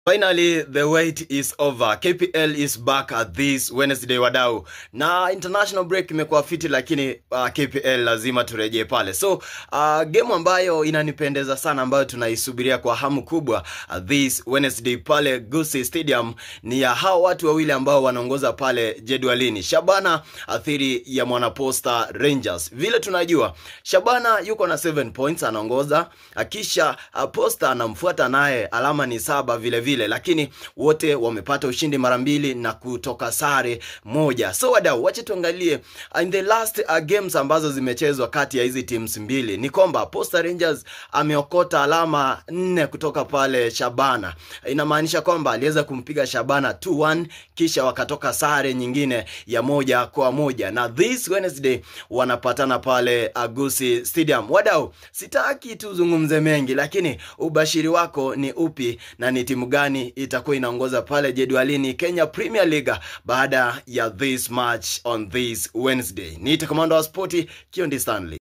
Finally, the wait is over. KPL is back at this Wednesday wadau. Na international break imekuwa fiti lakini KPL lazima turejee pale. So, game ambayo inanipendeza sana ambayo tunaisubiria kwa hamu kubwa this Wednesday pale Gusii Stadium ni ya hao watu wawili ambao wanaongoza pale jedwalini. Shabana athiri ya Mwanaposta Rangers. Vile tunajua, Shabana yuko na 7 points anaongoza. Kisha Posta anamfuata naye alama ni 7 vile. Lakini wote wamepata ushindi mara mbili na kutoka sare moja. So wadau, wacha tuangalie in the last games ambazo zimechezwa kati ya hizi teams mbili. Ni kwamba Posta Rangers ameokota alama 4 kutoka pale Shabana. Inamaanisha kwamba aliweza kumpiga Shabana 2-1 kisha wakatoka sare nyingine ya 1-1. Na this Wednesday wanapatana pale Gusii Stadium. Wadau, sitaki tuzungumze mengi lakini ubashiri wako ni upi na ni timu gani itakuwa inaongoza pale jedwalini Kenya Premier League baada ya this match on this Wednesday? Niite Komando wa Sporti, Kiondi Stanley.